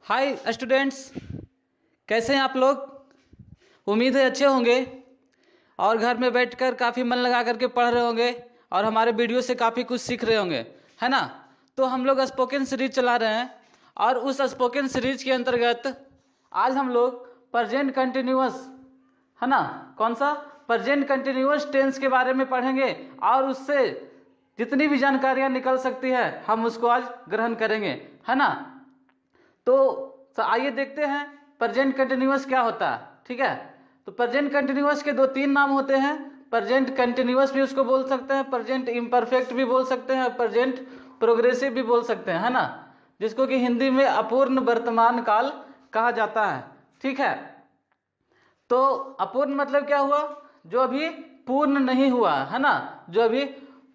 Hi students, कैसे हैं आप लोग। उम्मीद है अच्छे होंगे और घर में बैठकर काफ़ी मन लगा करके पढ़ रहे होंगे और हमारे वीडियो से काफ़ी कुछ सीख रहे होंगे, है ना। तो हम लोग स्पोकन सीरीज चला रहे हैं और उस स्पोकन सीरीज के अंतर्गत आज हम लोग प्रेजेंट कंटिन्यूअस, है ना, कौन सा प्रेजेंट कंटिन्यूअस टेंस के बारे में पढ़ेंगे और उससे जितनी भी जानकारियां निकल सकती है हम उसको आज ग्रहण करेंगे, है ना। तो आइए देखते हैं प्रेजेंट कंटिन्यूअस क्या होता है। ठीक है, तो प्रेजेंट कंटिन्यूअस के 2-3 नाम होते हैं। प्रेजेंट कंटिन्यूअस भी उसको बोल सकते हैं, प्रेजेंट इम्परफेक्ट भी बोल सकते हैं, प्रेजेंट प्रोग्रेसिव भी बोल सकते हैं, है ना, जिसको कि हिंदी में अपूर्ण वर्तमान काल कहा जाता है। ठीक है, तो अपूर्ण मतलब क्या हुआ, जो अभी पूर्ण नहीं हुआ, है ना, जो अभी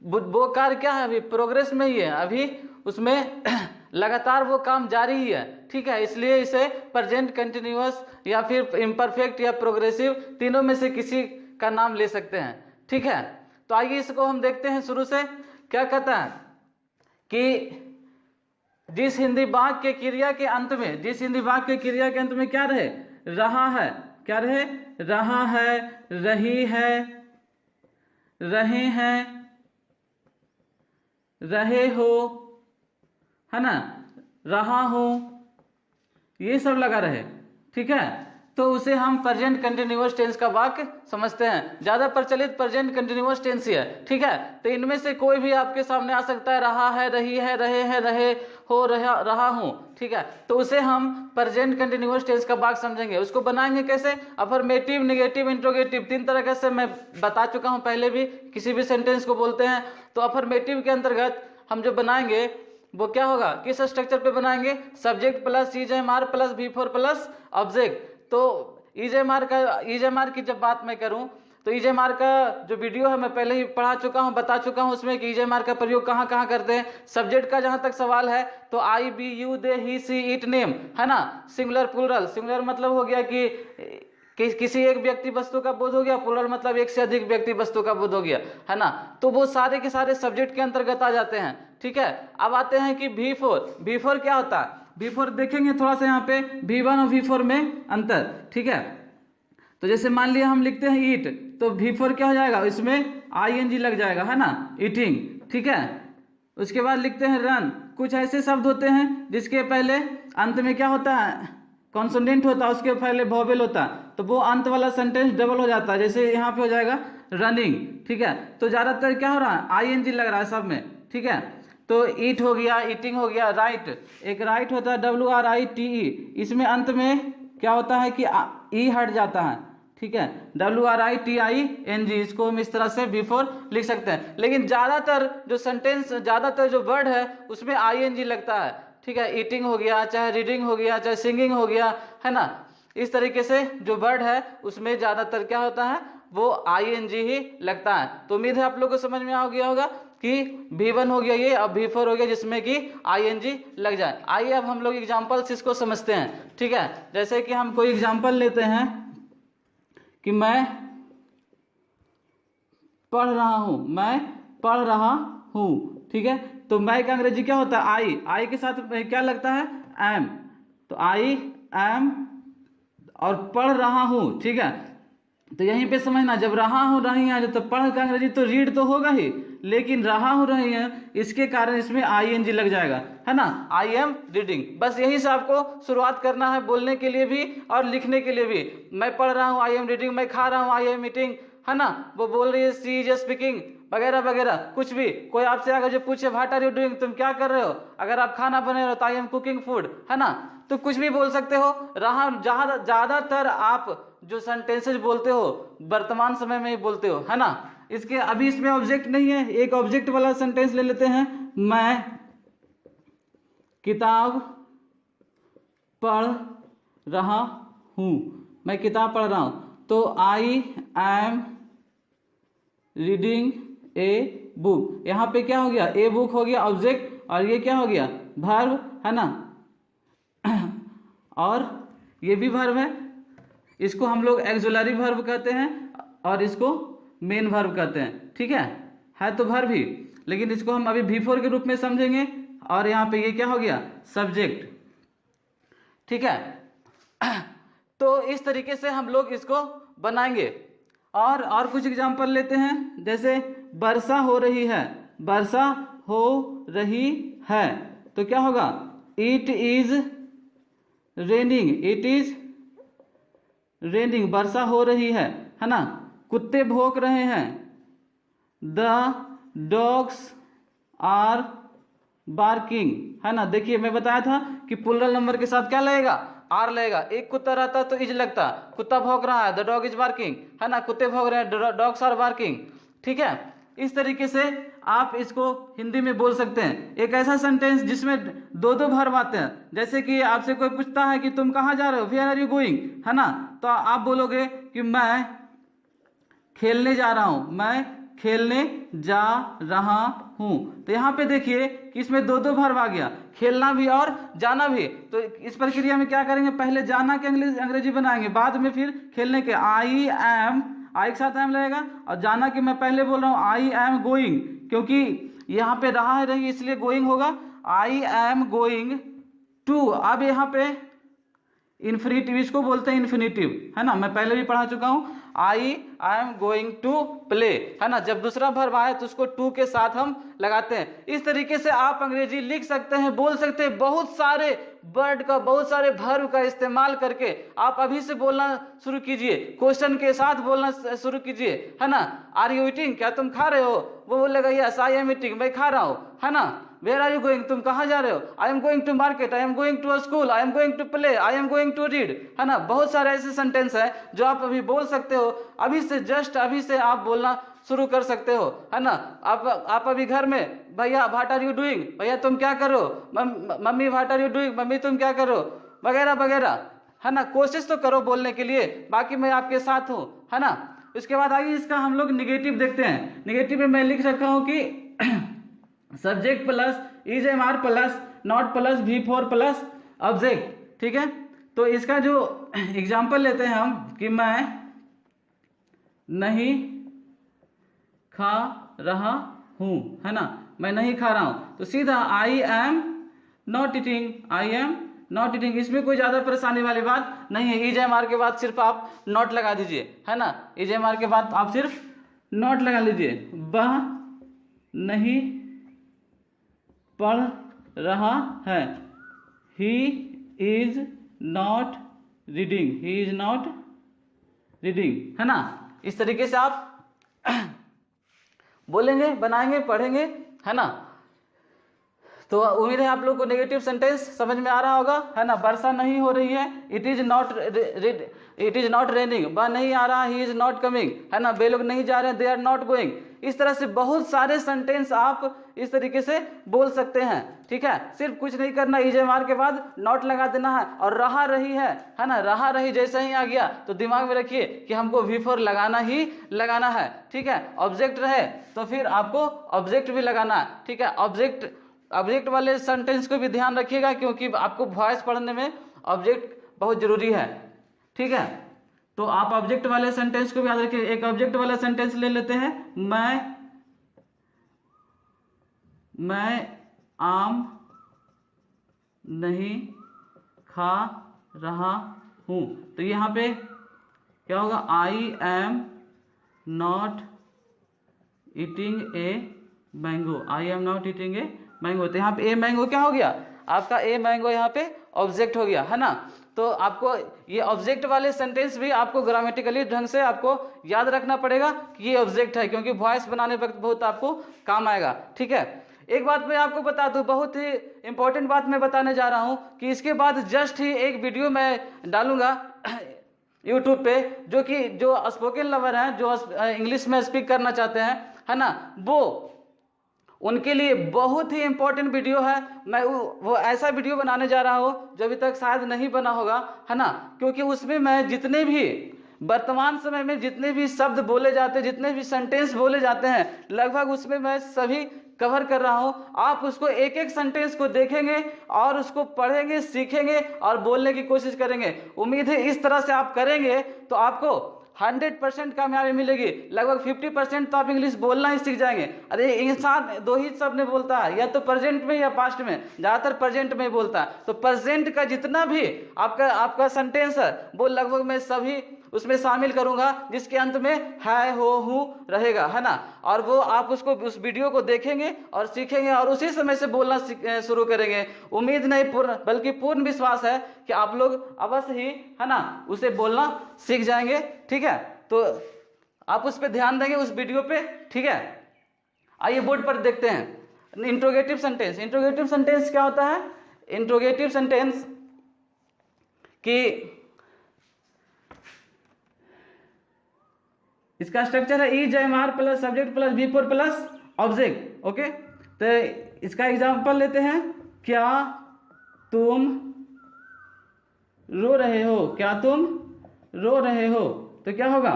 वो कार्य क्या है, अभी प्रोग्रेस में ही है, अभी उसमें लगातार वो काम जारी ही है। ठीक है, इसलिए इसे प्रेजेंट कंटिन्यूअस या फिर इम्परफेक्ट या प्रोग्रेसिव तीनों में से किसी का नाम ले सकते हैं। ठीक है, तो आइए इसको हम देखते हैं शुरू से। क्या कहता है कि जिस हिंदी वाक्य के क्रिया के अंत में, जिस हिंदी वाक्य के क्रिया के अंत में क्या रहे, रहा है, क्या रहे, रहा है, रही है, रहे हैं, रहे हो, है ना, रहा हो, ये सब लगा रहे। ठीक है, तो उसे हम प्रेजेंट कंटिन्यूअस टेंस का वाक्य समझते हैं। ज्यादा प्रचलित प्रेजेंट कंटिन्यूअस टेंस ही है। ठीक है, तो इनमें से कोई भी आपके सामने आ सकता है, रहा है, रही है, रहे हैं, रहे हो, रहा हूं। ठीक है, तो उसे हम प्रेजेंट कंटिन्यूअस टेंस का वाक्य समझेंगे। उसको बनाएंगे कैसे, अफर्मेटिव, नेगेटिव, इंट्रोगेटिव, 3 तरह से मैं बता चुका हूं पहले भी। किसी भी सेंटेंस को बोलते हैं तो अफर्मेटिव के अंतर्गत हम जो बनाएंगे वो क्या होगा, किस स्ट्रक्चर पे बनाएंगे, subject plus EJMR plus V4 plus object. तो ईजेएमआर की जब बात मैं करूं तो ईजेएमआर का जो वीडियो है मैं पहले ही पढ़ा चुका हूं, बता चुका हूं उसमें कि ईजेएमआर का प्रयोग कहां कहां करते हैं। सब्जेक्ट का जहां तक सवाल है तो I, we, you, they, he, she, it, name, है ना। सिंगुलर प्लूरल, सिंगुलर मतलब हो गया कि किसी एक व्यक्ति वस्तु का बोध हो गया, प्लूरल मतलब एक से अधिक व्यक्ति वस्तु का बोध हो गया, है ना। तो वो सारे के सारे सब्जेक्ट के अंतर्गत आ जाते हैं। ठीक है, अब आते हैं कि V4 क्या होता है। V4 देखेंगे थोड़ा सा यहाँ पे V1 और V4 में अंतर। ठीक है, तो जैसे मान लिया हम लिखते हैं ईट, तो V4 क्या हो जाएगा, इसमें ING लग जाएगा, है ना, ईटिंग। ठीक है, उसके बाद लिखते हैं रन। कुछ ऐसे शब्द होते हैं जिसके पहले अंत में क्या होता है, कॉन्सोनेंट होता है, उसके पहले वोवेल होता है, तो वो अंत वाला सेंटेंस डबल हो जाता है। जैसे यहाँ पे हो जाएगा रनिंग। ठीक है, तो ज्यादातर क्या हो रहा है, ING लग रहा है सब में। ठीक है, तो ईट हो गया, ईटिंग हो गया, राइट, एक राइट होता है WRITE, इसमें अंत में क्या होता है कि ई हट जाता है। ठीक है, WRITING, इसको हम इस तरह से V4 लिख सकते हैं। लेकिन ज्यादातर जो सेंटेंस, ज्यादातर जो वर्ड है उसमें ING लगता है। ठीक है, ईटिंग हो गया, चाहे रीडिंग हो गया, चाहे सिंगिंग हो गया, है ना। इस तरीके से जो वर्ड है उसमें ज्यादातर क्या होता है, वो ING ही लगता है। तो उम्मीद है आप लोग को समझ में आ गया होगा कि V1 हो गया ये, अब V4 हो गया जिसमें कि ING लग जाए। आइए अब हम लोग एग्जाम्पल्स इसको समझते हैं। ठीक है, जैसे कि हम कोई एग्जाम्पल लेते हैं कि मैं पढ़ रहा हूं, मैं पढ़ रहा हूं। ठीक है, तो मैं का अंग्रेजी क्या होता है, आई के साथ क्या लगता है, एम, तो आई एम और पढ़ रहा हूं। ठीक है, तो यहीं पे समझना, जब रहा हूं, रही है, तो पढ़ का अंग्रेजी तो रीड तो होगा ही, लेकिन रहा हूं, रही है, इसके कारण इसमें ING लग जाएगा, है ना, आई एम रीडिंग। बस यही से आपको शुरुआत करना है, बोलने के लिए भी और लिखने के लिए भी। मैं पढ़ रहा हूं, आई एम रीडिंग, मैं खा रहा हूं, आई एम ईटिंग, है ना, वो बोल रही है, सी इज स्पीकिंग, वगैरह वगैरह। कुछ भी कोई आपसे अगर जो पूछे व्हाट आर यू डूइंग, तुम क्या कर रहे हो, अगर आप खाना बने रहे हो तो आई एम कुकिंग फूड, है ना। तो कुछ भी बोल सकते हो। रहा, ज्यादातर आप जो सेंटेंसेस बोलते हो वर्तमान समय में ही बोलते हो, है ना। इसके अभी इसमें ऑब्जेक्ट नहीं है, एक ऑब्जेक्ट वाला सेंटेंस ले लेते हैं, मैं किताब पढ़ रहा हूं, मैं किताब पढ़ रहा हूं, तो I am reading a book. यहां पे क्या हो गया, ए बुक हो गया ऑब्जेक्ट, और ये क्या हो गया, वर्ब, है ना, और ये भी वर्ब है। इसको हम लोग एक्सुलरी वर्ब कहते हैं और इसको मेन वर्ब कहते हैं। ठीक है तो वर्ब ही, लेकिन इसको हम अभी V4 के रूप में समझेंगे। और यहाँ पे ये क्या हो गया, सब्जेक्ट। ठीक है। तो इस तरीके से हम लोग इसको बनाएंगे। और कुछ एग्जांपल लेते हैं, जैसे वर्षा हो रही है, वर्षा हो रही है तो क्या होगा, it is raining, it is raining, वर्षा हो रही है ना। कुत्ते भौंक रहे हैं, द डॉग्स आर बार्किंग, है ना। देखिए मैं बताया था कि प्लूरल नंबर के साथ क्या लगेगा, आर लगेगा। एक कुत्ता रहता तो इज लगता, कुत्ता भौंक रहा है, द डॉग इज बार्किंग, है ना, कुत्ते भौंक रहे हैं, डॉग्स आर बार्किंग। ठीक है, इस तरीके से आप इसको हिंदी में बोल सकते हैं। एक ऐसा सेंटेंस जिसमें दो दो वर्ब आते हैं, जैसे कि आपसे कोई पूछता है कि तुम कहाँ जा रहे हो, वेयर आर यू गोइंग, है ना, तो आप बोलोगे कि मैं खेलने जा रहा हूं, मैं खेलने जा रहा हूं। तो यहाँ पे देखिए कि इसमें दो दो वर्ब आ गया, खेलना भी और जाना भी। तो इस प्रक्रिया में क्या करेंगे, पहले जाना के अंग्रेजी बनाएंगे, बाद में फिर खेलने के। आई एम, आई के साथ एम लगेगा, और जाना कि मैं पहले बोल रहा हूँ आई एम गोइंग, क्योंकि यहाँ पे रहा है रही इसलिए गोइंग होगा, आई एम गोइंग टू। अब यहाँ पे इन्फिनिटिव, इसको बोलते हैं इन्फिनिटिव, है ना, मैं पहले भी पढ़ा चुका हूं। I am going to play, है ना, जब दूसरा वर्ब आए तो उसको टू के साथ हम लगाते हैं। इस तरीके से आप अंग्रेजी लिख सकते हैं, बोल सकते हैं। बहुत सारे वर्ड का, बहुत सारे वर्ब का इस्तेमाल करके आप अभी से बोलना शुरू कीजिए, क्वेश्चन के साथ बोलना शुरू कीजिए, है ना। आर यू ईटिंग, क्या तुम खा रहे हो, वो बोलेगा यस आई एम ईटिंग, मैं खा रहा हूं, है ना। वेयर आर यू गोइंग, तुम कहाँ जा रहे हो, I am going to market, I am going to school, I am going to play, I am going to read, है ना। बहुत सारे ऐसे सेंटेंस है जो आप अभी बोल सकते हो, अभी से, जस्ट अभी से आप बोलना शुरू कर सकते हो, है ना। आप अभी घर में, भैया व्हाट आर यू डूइंग, भैया तुम क्या कर रहे हो, mummy what are you doing, mummy तुम क्या कर रहे हो, वगैरह वगैरह, है ना। कोशिश तो करो बोलने के लिए, बाकी मैं आपके साथ हूं, है ना। इसके बाद आइए इसका हम लोग निगेटिव देखते हैं। निगेटिव में मैं लिख रखा हूं कि subject plus is am are plus not plus V four plus object, ठीक है। तो इसका जो एग्जाम्पल लेते हैं हम कि मैं नहीं खा रहा हूं, है ना, मैं नहीं खा रहा हूं, तो सीधा I am not eating, I am not eating. इसमें कोई ज्यादा परेशानी वाली बात नहीं है। इज एम आर के बाद सिर्फ आप नॉट लगा दीजिए, है ना, इज एम आर के बाद आप सिर्फ नॉट लगा लीजिए। वह नहीं पढ़ रहा है, he is not reading, he is not reading, है ना। इस तरीके से आप बोलेंगे, बनाएंगे, पढ़ेंगे, है ना। तो उम्मीद है आप लोग को नेगेटिव सेंटेंस समझ में आ रहा होगा, है ना। वर्षा नहीं हो रही है, इट इज नॉट रेनिंग, वह नहीं आ रहा, ही इज नॉट कमिंग, है ना। वे लोग नहीं जा रहे हैं, दे आर नॉट गोइंग। इस तरह से बहुत सारे सेंटेंस आप इस तरीके से बोल सकते हैं, ठीक है। सिर्फ कुछ नहीं करना, इज एम आर के बाद नॉट लगा देना है, और रहा रही है ना, रहा रही जैसे ही आ गया तो दिमाग में रखिए कि हमको V4 लगाना ही लगाना है, ठीक है। ऑब्जेक्ट रहे तो फिर आपको ऑब्जेक्ट भी लगाना है, ठीक है। ऑब्जेक्ट वाले सेंटेंस को भी ध्यान रखिएगा, क्योंकि आपको वॉइस पढ़ने में ऑब्जेक्ट बहुत जरूरी है, ठीक है। तो आप ऑब्जेक्ट वाले सेंटेंस को भी याद रखिए। एक ऑब्जेक्ट वाला सेंटेंस ले लेते हैं, मैं आम नहीं खा रहा हूं, तो यहाँ पे क्या होगा, I am not eating a mango, I am not eating a mango. तो यहाँ पे ए मैंगो क्या हो गया, आपका ए मैंगो यहाँ पे ऑब्जेक्ट हो गया, है ना। तो आपको ये ऑब्जेक्ट वाले सेंटेंस भी आपको ग्रामेटिकली ढंग से आपको याद रखना पड़ेगा कि ये ऑब्जेक्ट है, क्योंकि वॉइस बनाने वक्त बहुत आपको काम आएगा, ठीक है। एक बात मैं आपको बता दूं, बहुत ही इंपॉर्टेंट बात मैं बताने जा रहा हूं कि इसके बाद जस्ट ही एक वीडियो मैं डालूंगा यूट्यूब पे, जो स्पोकन लवर हैं, जो इंग्लिश में स्पीक करना चाहते हैं, है ना, वो उनके लिए बहुत ही इंपॉर्टेंट वीडियो है। मैं वो ऐसा वीडियो बनाने जा रहा हूं जो अभी तक शायद नहीं बना होगा, है ना, क्योंकि उसमें मैं जितने भी वर्तमान समय में जितने भी शब्द बोले जाते हैं, जितने भी सेंटेंस बोले जाते हैं, लगभग उसमें मैं सभी कवर कर रहा हूं। आप उसको एक एक सेंटेंस को देखेंगे और उसको पढ़ेंगे, सीखेंगे और बोलने की कोशिश करेंगे। उम्मीद है इस तरह से आप करेंगे तो आपको 100% कामयाबी मिलेगी। लगभग 50% तो आप इंग्लिश बोलना ही सीख जाएंगे। अरे इंसान दो ही शब्द में बोलता है, या तो प्रेजेंट में या पास्ट में, ज़्यादातर प्रेजेंट में बोलता है। तो प्रेजेंट का जितना भी आपका सेंटेंस है वो लगभग मैं सभी उसमें शामिल करूंगा जिसके अंत में है, हो, हूँ रहेगा, है ना। और वो आप उसको उस वीडियो को देखेंगे और सीखेंगे और उसी समय से बोलना शुरू करेंगे। उम्मीद नहीं बल्कि पूर्ण विश्वास है कि आप लोग अवश्य ही, है ना, उसे बोलना सीख जाएंगे। ठीक है, तो आप उस पर ध्यान देंगे उस वीडियो पे। ठीक है, आइए बोर्ड पर देखते हैं इंट्रोगेटिव सेंटेंस। इंट्रोगेटिव सेंटेंस क्या होता है? इंट्रोगेटिव सेंटेंस कि इसका स्ट्रक्चर है E jam R plus subject plus V four plus object. Okay, तो इसका एग्जांपल लेते हैं। क्या तुम रो रहे हो? क्या तुम रो रहे हो? तो क्या होगा?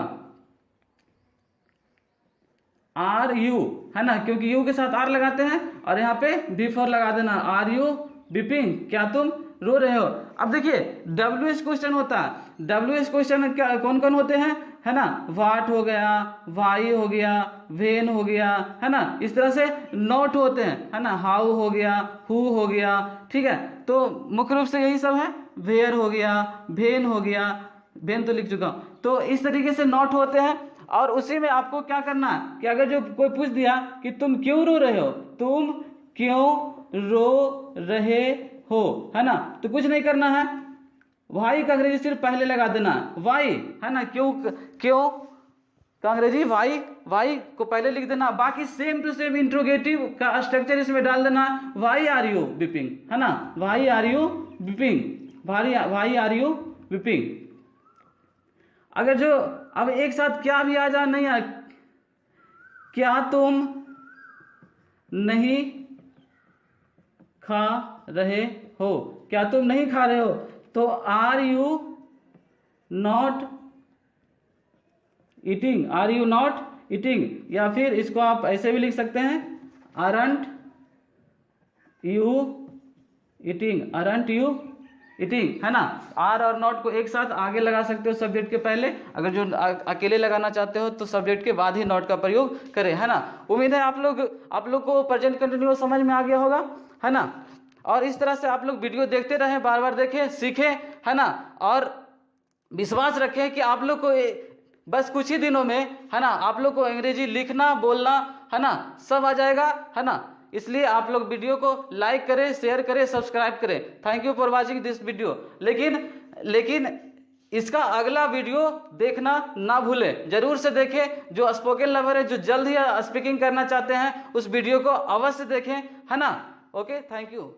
आर यू, है ना, क्योंकि यू के साथ आर लगाते हैं और यहाँ पे बी फोर लगा देना। Are you weeping? क्या तुम रो रहे हो? अब देखिए WH क्वेश्चन होता है। WH क्वेश्चन क्या कौन कौन होते हैं, है ना? वाट हो गया, वाई हो गया, वेन हो गया, है ना। इस तरह से नॉट होते हैं, है ना। हाउ हो गया, हु हो गया। ठीक है, तो मुख्य रूप से यही सब है। वेयर हो गया, भेन हो गया, भेन तो लिख चुका हूं। तो इस तरीके से नॉट होते हैं और उसी में आपको क्या करना है कि अगर जो कोई पूछ दिया कि तुम क्यों रो रहे हो, तुम क्यों रो रहे हो, है ना, तो कुछ नहीं करना है। वाई का अंग्रेजी सिर्फ पहले लगा देना, वाई, है ना। क्यों का अंग्रेजी वाई, वाई को पहले लिख देना। बाकी सेम टू सेम इंट्रोगेटिव का स्ट्रक्चर इसमें डाल देना। वाई आर यू वीपिंग, है ना, why are you weeping, why are you weeping. अगर जो अब एक साथ क्या भी आ जाए, नहीं आ, क्या तुम नहीं खा रहे हो? क्या तुम नहीं खा रहे हो? तो are you not eating, are you not eating. या फिर इसको आप ऐसे भी लिख सकते हैं, aren't you eating, aren't you eating, है ना। आर और नॉट को एक साथ आगे लगा सकते हो सब्जेक्ट के पहले। अगर जो अकेले लगाना चाहते हो तो सब्जेक्ट के बाद ही नॉट का प्रयोग करें, है ना। उम्मीद है आप लोग को प्रेजेंट कंटिन्यूअस समझ में आ गया होगा, है ना। और इस तरह से आप लोग वीडियो देखते रहें, बार बार देखें, सीखें, है ना। और विश्वास रखें कि आप लोग को बस कुछ ही दिनों में, है ना, आप लोग को अंग्रेजी लिखना, बोलना, है ना, सब आ जाएगा, है ना। इसलिए आप लोग वीडियो को लाइक करें, शेयर करें, सब्सक्राइब करें। Thank you for watching this video. लेकिन इसका अगला वीडियो देखना ना भूलें, जरूर से देखें। जो स्पोकन लवर है, जो जल्द ही स्पीकिंग करना चाहते हैं, उस वीडियो को अवश्य देखें, है ना। Okay, thank you.